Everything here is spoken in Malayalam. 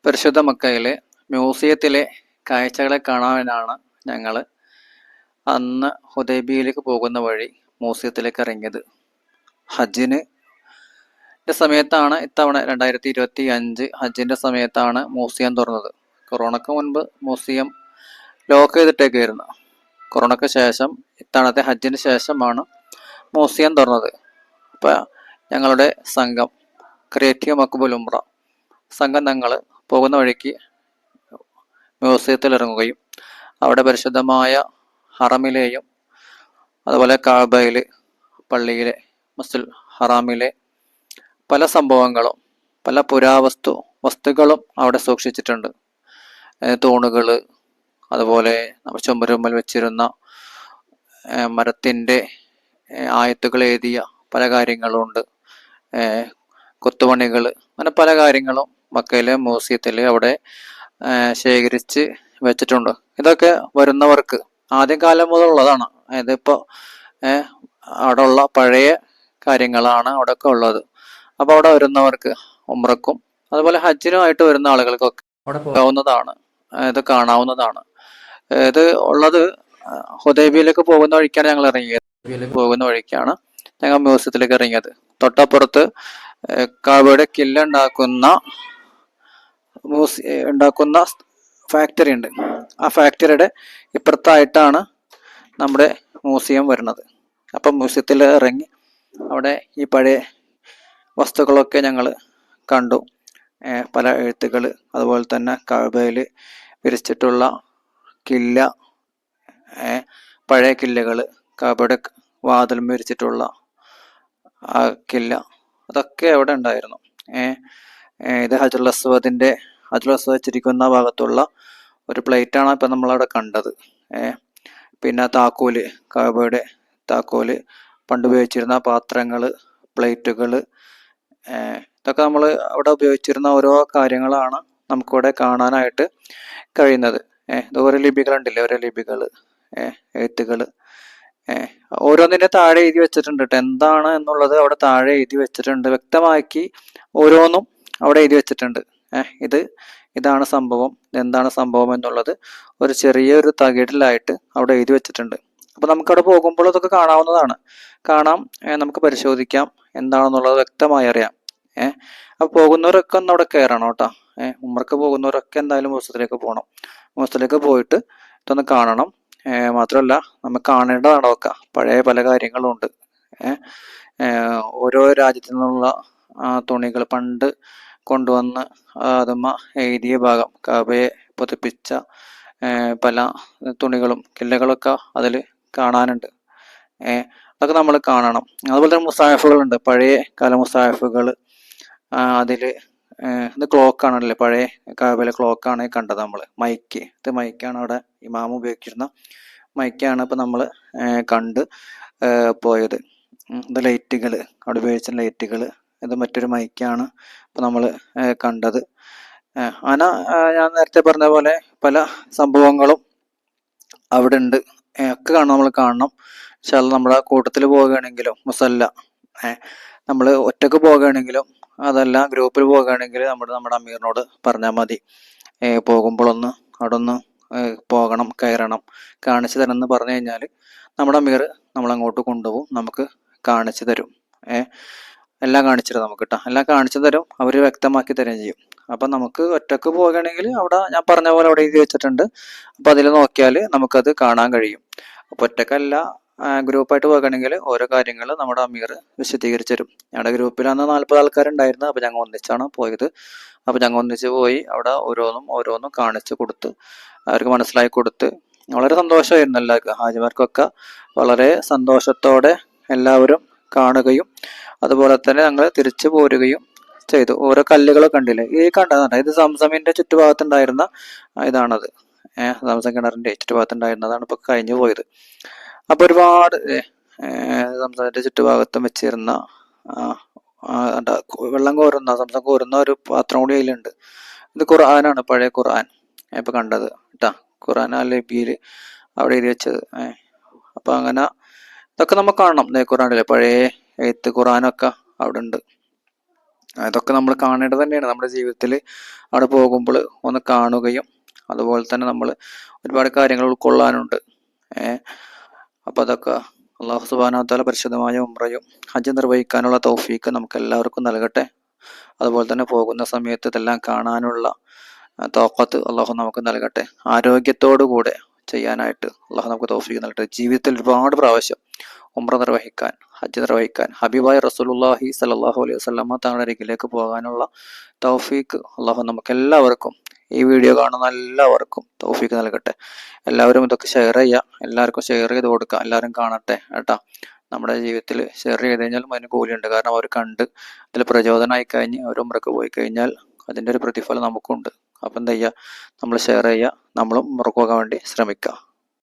പരിശുദ്ധ മക്കയിലെ മ്യൂസിയത്തിലെ കാഴ്ചകളെ കാണാനാണ് ഞങ്ങൾ അന്ന് ഹുദൈബിയയിലേക്ക് പോകുന്ന വഴി മ്യൂസിയത്തിലേക്ക് ഇറങ്ങിയത്. ഹജ്ജിന് സമയത്താണ് ഇത്തവണ 2025 ഹജ്ജിന്റെ സമയത്താണ് മ്യൂസിയം തുറന്നത്. കൊറോണക്ക് മുൻപ് മ്യൂസിയം ലോക്ക് ചെയ്തിട്ടേക്കായിരുന്നു. കൊറോണക്ക് ശേഷം ഇത്തവണത്തെ ഹജ്ജിന് ശേഷമാണ് മ്യൂസിയം തുറന്നത്. അപ്പം ഞങ്ങളുടെ സംഘം ക്രിയേറ്റീവ് മക്ബുൽ ഉംറ സംഘം ഞങ്ങൾ പോകുന്ന വഴിക്ക് മ്യൂസിയത്തിൽ ഇറങ്ങുകയും അവിടെ പരിശുദ്ധമായ ഹറമിലെയും അതുപോലെ കാബയിലെ പള്ളിയിലെ മസ്ജിദുൽ ഹറാമിലെ പല സംഭവങ്ങളും പല വസ്തുക്കളും അവിടെ സൂക്ഷിച്ചിട്ടുണ്ട്. തൂണുകൾ, അതുപോലെ ചുമരുമ്മൽ വെച്ചിരുന്ന മരത്തിൻ്റെ ആയത്തുകൾ എഴുതിയ പല കാര്യങ്ങളുണ്ട്. കൊത്തുപണികൾ, അങ്ങനെ പല കാര്യങ്ങളും മക്കയിലെ മ്യൂസിയത്തിൽ അവിടെ ശേഖരിച്ച് വെച്ചിട്ടുണ്ട്. ഇതൊക്കെ വരുന്നവർക്ക് ആദ്യ കാലം മുതലുള്ളതാണ്. അതായത് ഇപ്പോൾ അവിടെ ഉള്ള പഴയ കാര്യങ്ങളാണ് അവിടെയൊക്കെ ഉള്ളത്. അപ്പോൾ അവിടെ വരുന്നവർക്ക് ഉംറക്കും അതുപോലെ ഹജ്ജിനുമായിട്ട് വരുന്ന ആളുകൾക്കൊക്കെ അവിടെ പോകാവുന്നതാണ്, ഇത് കാണാവുന്നതാണ്. ഇത് ഉള്ളത് ഹുദൈബിയയിലേക്ക് പോകുന്ന വഴിക്കാണ് ഞങ്ങൾ ഇറങ്ങിയത്. പോകുന്ന വഴിക്കാണ് ഞങ്ങൾ മ്യൂസിയത്തിലേക്ക് ഇറങ്ങിയത്. തൊട്ടപ്പുറത്ത് കാബയുടെ കില്ല ഉണ്ടാക്കുന്ന ഫാക്ടറി ഉണ്ട്. ആ ഫാക്ടറിയുടെ ഇപ്പുറത്തായിട്ടാണ് നമ്മുടെ മ്യൂസിയം വരുന്നത്. അപ്പം മ്യൂസിയത്തിൽ ഇറങ്ങി അവിടെ ഈ പഴയ വസ്തുക്കളൊക്കെ ഞങ്ങൾ കണ്ടു. പല എഴുത്തുകൾ, അതുപോലെ തന്നെ കഅബയിൽ വിരിച്ചിട്ടുള്ള കില്ല, പഴയ കില്ലകൾ, കഅബയുടെ വാതിൽ വിരിച്ചിട്ടുള്ള ആ കില്ല, അതൊക്കെ അവിടെ ഉണ്ടായിരുന്നു. ഇത് ഹജറുൽ അസ്വദ് വെച്ചിരിക്കുന്ന ഭാഗത്തുള്ള ഒരു പ്ലേറ്റാണ് ഇപ്പം നമ്മളവിടെ കണ്ടത്. പിന്നെ താക്കോല്, കഅബയുടെ താക്കോല്, പണ്ട് ഉപയോഗിച്ചിരുന്ന പാത്രങ്ങൾ, പ്ലേറ്റുകൾ, ഇതൊക്കെ നമ്മൾ അവിടെ ഉപയോഗിച്ചിരുന്ന ഓരോ കാര്യങ്ങളാണ് നമുക്കിവിടെ കാണാനായിട്ട് കഴിയുന്നത്. ഓരോ ലിപികളുണ്ടല്ലേ, ഓരോ ലിപികൾ, എഴുത്തുകൾ, ഓരോന്നിൻ്റെ താഴെ എഴുതി വെച്ചിട്ടുണ്ട് കേട്ടോ. എന്താണ് എന്നുള്ളത് അവിടെ താഴെ എഴുതി വെച്ചിട്ടുണ്ട്. വ്യക്തമാക്കി ഓരോന്നും അവിടെ എഴുതി വെച്ചിട്ടുണ്ട്. ഇതാണ് സംഭവം, എന്താണ് സംഭവം എന്നുള്ളത് ഒരു ചെറിയൊരു തകിടിലായിട്ട് അവിടെ എഴുതി വെച്ചിട്ടുണ്ട്. അപ്പോൾ നമുക്കവിടെ പോകുമ്പോൾ അതൊക്കെ കാണാം, നമുക്ക് പരിശോധിക്കാം, എന്താണെന്നുള്ളത് വ്യക്തമായി അറിയാം. അപ്പോൾ പോകുന്നവരൊക്കെ ഒന്ന് അവിടെ കയറണം കേട്ടോ. ഉമ്രക്ക് പോകുന്നവരൊക്കെ എന്തായാലും മ്യൂസിയത്തിലേക്ക് പോകണം. മ്യൂസിയത്തിലേക്ക് പോയിട്ട് ഇതൊന്ന് കാണണം. മാത്രമല്ല നമുക്ക് കാണേണ്ടതാണ് അതൊക്കെ. പഴയ പല കാര്യങ്ങളും ഉണ്ട്. ഓരോ രാജ്യത്തു നിന്നുള്ള തുണികൾ പണ്ട് കൊണ്ടുവന്ന് അതുമ്മ എഴുതിയ ഭാഗം, കഅബയെ പതിപ്പിച്ച പല തുണികളും കില്ലകളൊക്കെ അതിൽ കാണാനുണ്ട്. അതൊക്കെ നമ്മൾ കാണണം. അതുപോലെ തന്നെ മുസാഹിഫുകളുണ്ട്, പഴയ കാല മുസാഹിഫുകൾ. അതിൽ ഇത് ക്ലോക്കാണല്ലേ, പഴയ കഅബയിലെ ക്ലോക്കാണ് കണ്ടത് നമ്മൾ. ഇത് മൈക്കാണ്, അവിടെ ഇമാം ഉപയോഗിച്ചിരുന്ന മൈക്കാണ് ഇപ്പം നമ്മൾ കണ്ട് പോയത്. ഇത് ലൈറ്റുകൾ, അവിടെ ഉപയോഗിച്ച ലൈറ്റുകൾ, ഇത് മറ്റൊരു മൈക്കാണ് ഇപ്പം നമ്മൾ കണ്ടത്. അങ്ങനെ ഞാൻ നേരത്തെ പറഞ്ഞ പോലെ പല സംഭവങ്ങളും അവിടെ ഉണ്ട്. ഒക്കെ നമ്മൾ കാണണം. പക്ഷെ നമ്മുടെ കൂട്ടത്തിൽ പോകുകയാണെങ്കിലും മുസല്ല, നമ്മൾ ഒറ്റക്ക് പോകുകയാണെങ്കിലും അതല്ല ഗ്രൂപ്പിൽ പോകുകയാണെങ്കിൽ നമ്മുടെ അമീറിനോട് പറഞ്ഞാൽ മതി. പോകുമ്പോഴൊന്ന് അവിടെ ഒന്ന് പോകണം, കയറണം, കാണിച്ചു തരണം എന്ന് പറഞ്ഞു കഴിഞ്ഞാൽ നമ്മുടെ അമീർ നമ്മളങ്ങോട്ട് കൊണ്ടുപോകും, നമുക്ക് കാണിച്ചു തരും. എല്ലാം കാണിച്ചു തരും നമുക്ക് കേട്ടോ. എല്ലാം കാണിച്ചു തരും, അവർ വ്യക്തമാക്കി തരുകയും ചെയ്യും. അപ്പം നമുക്ക് ഒറ്റക്ക് പോകുകയാണെങ്കിൽ അവിടെ ഞാൻ പറഞ്ഞ പോലെ അവിടെ എഴുതി വെച്ചിട്ടുണ്ട്. അപ്പം അതിൽ നോക്കിയാൽ നമുക്കത് കാണാൻ കഴിയും. അപ്പോൾ ഒറ്റക്കല്ല, ഗ്രൂപ്പായിട്ട് പോകുകയാണെങ്കിൽ ഓരോ കാര്യങ്ങൾ നമ്മുടെ അമീർ വിശദീകരിച്ചു തരും. ഞങ്ങളുടെ ഗ്രൂപ്പിൽ അന്ന് 40 ആൾക്കാരുണ്ടായിരുന്നു. അപ്പോൾ ഞങ്ങൾ ഒന്നിച്ചാണ് പോയത്. അപ്പോൾ ഞങ്ങൾ ഒന്നിച്ച് പോയി അവിടെ ഓരോന്നും കാണിച്ചു കൊടുത്ത് അവർക്ക് മനസ്സിലാക്കി കൊടുത്ത് വളരെ സന്തോഷമായിരുന്നു എല്ലാവർക്കും. ഹാജിമാർക്കൊക്കെ വളരെ സന്തോഷത്തോടെ എല്ലാവരും കാണുകയും അതുപോലെ തന്നെ ഞങ്ങൾ തിരിച്ചു പോരുകയും ചെയ്തു. ഓരോ കല്ലുകളൊക്കെ കണ്ടില്ലേ, ഈ കണ്ടതാണ്. ഇത് സംസമിൻ്റെ ചുറ്റുഭാഗത്തുണ്ടായിരുന്ന ഇതാണത്. സംസം കിണറിൻ്റെ ചുറ്റുഭാഗത്തുണ്ടായിരുന്നതാണ് ഇപ്പോൾ കഴിഞ്ഞു പോയത്. അപ്പോൾ ഒരുപാട് സംസമിൻ്റെ ചുറ്റുഭാഗത്തും വെച്ചിരുന്ന വെള്ളം കോരുന്ന, സംസം കോരുന്ന ഒരു പാത്രം കൂടി അതിലുണ്ട്. ഇത് ഖുർആനാണ്, പഴയ ഖുർആൻ ഇപ്പം കണ്ടത് കേട്ടാ. ഖുർആൻ ലിപിയിൽ അവിടെ എഴുതി വെച്ചത്. അപ്പം അങ്ങനെ ഇതൊക്കെ നമുക്ക് കാണണം. ഖുർആനിലെ പഴയ എഴുത്ത് ഖുർആനൊക്കെ അവിടെ ഉണ്ട്. ഇതൊക്കെ നമ്മൾ കാണേണ്ടത് തന്നെയാണ് നമ്മുടെ ജീവിതത്തിൽ. അവിടെ പോകുമ്പോൾ ഒന്ന് കാണുകയും അതുപോലെ തന്നെ നമ്മൾ ഒരുപാട് കാര്യങ്ങൾ ഉൾക്കൊള്ളാനുണ്ട്. അപ്പോൾ അതൊക്കെ അള്ളാഹു സുബ്ഹാനഹു വ തആല പരിശുദ്ധമായ ഉംറയും ഹജ്ജ് നിർവഹിക്കാനുള്ള തൗഫീക്ക് നമുക്ക് എല്ലാവർക്കും നൽകട്ടെ. അതുപോലെ തന്നെ പോകുന്ന സമയത്ത് ഇതെല്ലാം കാണാനുള്ള തൗഖത്ത് അള്ളാഹു നമുക്ക് നൽകട്ടെ. ആരോഗ്യത്തോടു കൂടെ ചെയ്യാനായിട്ട് അള്ളാഹു നമുക്ക് തൗഫീക്ക് നൽകട്ടെ. ജീവിതത്തിൽ ഒരുപാട് പ്രാവശ്യം ഉംറ നിർവഹിക്കാൻ, ഹജ്ജ് നിർവഹിക്കാൻ, ഹബീബായ റസൂലുള്ളാഹി സ്വല്ലല്ലാഹു അലൈഹി വസല്ലമ തങ്ങളുടെ അരികിലേക്ക് പോകാനുള്ള തൗഫീക്ക് അള്ളാഹു നമുക്ക് എല്ലാവർക്കും, ഈ വീഡിയോ കാണുന്ന എല്ലാവർക്കും തൗഫീക്ക് നൽകട്ടെ. എല്ലാവരും ഇതൊക്കെ ഷെയർ ചെയ്യുക, എല്ലാവർക്കും ഷെയർ ചെയ്ത് കൊടുക്കുക, എല്ലാവരും കാണട്ടെ കേട്ടോ. നമ്മുടെ ജീവിതത്തിൽ ഷെയർ ചെയ്ത് കഴിഞ്ഞാൽ അതിന് കൂലിയുണ്ട്. കാരണം അവർ കണ്ട് അതിൽ പ്രചോദനമായി കഴിഞ്ഞ് അവർ ഉംറക്ക് പോയി കഴിഞ്ഞാൽ അതിൻ്റെ ഒരു പ്രതിഫലം നമുക്കുണ്ട്. അപ്പം എന്താ ചെയ്യുക, നമ്മൾ ഷെയർ ചെയ്യുക, നമ്മളും ഉംറക്ക് പോകാൻ വേണ്ടി ശ്രമിക്കുക.